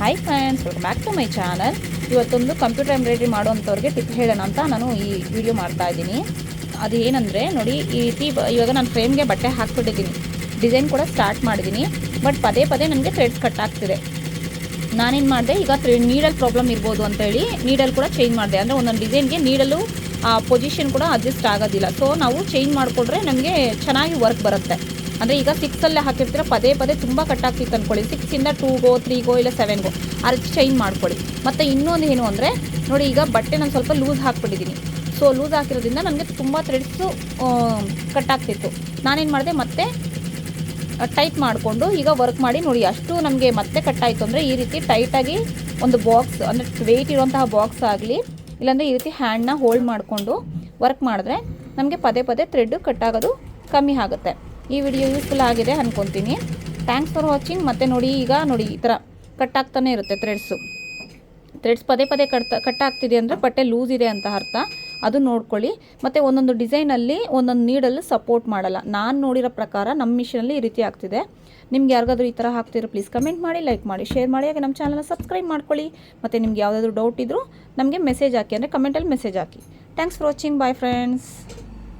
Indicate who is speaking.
Speaker 1: Hi friends, welcome back to my channel. ಇವತ್ತೊಂದು computer embroidery ಮಾಡೋವಂಥವ್ರಿಗೆ tip ಹೇಳೋಣ ಅಂತ ನಾನು ಈ ವಿಡಿಯೋ ಮಾಡ್ತಾ ಇದ್ದೀನಿ. ಅದು ಏನಂದರೆ ನೋಡಿ, ಈ ರೀತಿ ಇವಾಗ ನಾನು ಫ್ರೇಮ್ಗೆ ಬಟ್ಟೆ ಹಾಕ್ಬಿಟ್ಟಿದ್ದೀನಿ, ಡಿಸೈನ್ ಕೂಡ ಸ್ಟಾರ್ಟ್ ಮಾಡಿದ್ದೀನಿ. ಬಟ್ ಪದೇ ಪದೇ ನನಗೆ ಥ್ರೆಡ್ಸ್ ಕಟ್ ಆಗ್ತಿದೆ. ನಾನೇನು ಮಾಡಿದೆ, ಈಗ ನೀಡಲ್ ಪ್ರಾಬ್ಲಮ್ ಇರ್ಬೋದು ಅಂತೇಳಿ ನೀಡಲ್ ಕೂಡ ಚೇಂಜ್ ಮಾಡಿದೆ. ಅಂದರೆ ಒಂದೊಂದು ಡಿಸೈನ್ಗೆ ನೀಡಲು ಪೊಸಿಷನ್ ಕೂಡ ಅಡ್ಜಸ್ಟ್ ಆಗೋದಿಲ್ಲ. ಸೊ ನಾವು ಚೇಂಜ್ ಮಾಡಿಕೊಂಡ್ರೆ ನಮಗೆ ಚೆನ್ನಾಗಿ ವರ್ಕ್ ಬರುತ್ತೆ. ಅಂದರೆ ಈಗ 6ಅಲ್ಲೇ ಹಾಕಿರ್ತೀರ, ಪದೇ ಪದೇ ತುಂಬ ಕಟ್ ಆಗ್ತಿತ್ತು ಅಂದ್ಕೊಳ್ಳಿ. 6ಇಂದ 2ಗೋ 3ಗೋ ಇಲ್ಲ 7ಗೋ ಆ ರೀತಿ ಚೇಂಜ್ ಮಾಡ್ಕೊಳ್ಳಿ. ಮತ್ತು ಇನ್ನೊಂದು ಏನು ಅಂದರೆ ನೋಡಿ, ಈಗ ಬಟ್ಟೆ ನಾನು ಸ್ವಲ್ಪ ಲೂಸ್ ಹಾಕ್ಬಿಟ್ಟಿದ್ದೀನಿ. ಸೊ ಲೂಸ್ ಹಾಕಿರೋದ್ರಿಂದ ನನಗೆ ತುಂಬ ಥ್ರೆಡ್ಸು ಕಟ್ ಆಗ್ತಿತ್ತು. ನಾನೇನು ಮಾಡಿದೆ, ಮತ್ತೆ ಟೈಟ್ ಮಾಡಿಕೊಂಡು ಈಗ ವರ್ಕ್ ಮಾಡಿ ನೋಡಿ, ಅಷ್ಟು ನಮಗೆ ಮತ್ತೆ ಕಟ್ಟಾಯಿತು ಅಂದರೆ ಈ ರೀತಿ ಟೈಟಾಗಿ ಒಂದು ಬಾಕ್ಸ್, ಅಂದರೆ ವೆಯ್ಟ್ ಇರುವಂತಹ ಬಾಕ್ಸ್ ಆಗಲಿ, ಇಲ್ಲಾಂದರೆ ಈ ರೀತಿ ಹ್ಯಾಂಡ್ನ ಹೋಲ್ಡ್ ಮಾಡಿಕೊಂಡು ವರ್ಕ್ ಮಾಡಿದ್ರೆ ನಮಗೆ ಪದೇ ಪದೇ ಥ್ರೆಡ್ಡು ಕಟ್ಟಾಗೋದು ಕಮ್ಮಿ ಆಗುತ್ತೆ. ಈ ವಿಡಿಯೋ ಯೂಸ್ಫುಲ್ ಆಗಿದೆ ಅಂದ್ಕೊತೀನಿ. Thanks for watching. ಮತ್ತು ನೋಡಿ, ಈಗ ನೋಡಿ ಈ ಥರ ಕಟ್ಟಾಗ್ತಾನೆ ಇರುತ್ತೆ ಥ್ರೆಡ್ಸ್ ಪದೇ ಪದೇ ಕಟ್ಟಾಗ್ತಿದೆ ಅಂದರೆ ಬಟ್ಟೆ ಲೂಸ್ ಇದೆ ಅಂತ ಅರ್ಥ. ಅದು ನೋಡ್ಕೊಳ್ಳಿ. ಮತ್ತು ಒಂದೊಂದು ಡಿಸೈನಲ್ಲಿ ಒಂದೊಂದು ನೀಡಲ್ಲಿ ಸಪೋರ್ಟ್ ಮಾಡಲ್ಲ. ನಾನು ನೋಡಿರೋ ಪ್ರಕಾರ ನಮ್ಮ ಮಿಷನಲ್ಲಿ ಈ ರೀತಿ ಆಗ್ತಿದೆ. ನಿಮ್ಗೆ ಯಾರಿಗಾದ್ರೂ ಈ ಥರ ಹಾಕ್ತಿರೋ ಪ್ಲೀಸ್ ಕಮೆಂಟ್ ಮಾಡಿ, ಲೈಕ್ ಮಾಡಿ, ಶೇರ್ ಮಾಡಿ, ಹಾಗೆ ನಮ್ಮ ಚಾನಲ್ನ ಸಬ್ಸ್ಕ್ರೈಬ್ ಮಾಡ್ಕೊಳ್ಳಿ. ಮತ್ತು ನಿಮ್ಗೆ ಯಾವುದಾದ್ರೂ ಡೌಟ್ ಇದ್ದರೂ ನಮಗೆ ಮೆಸೇಜ್ ಹಾಕಿ, ಅಂದರೆ ಕಮೆಂಟಲ್ಲಿ ಮೆಸೇಜ್ ಹಾಕಿ. Thanks for watching. Bye friends.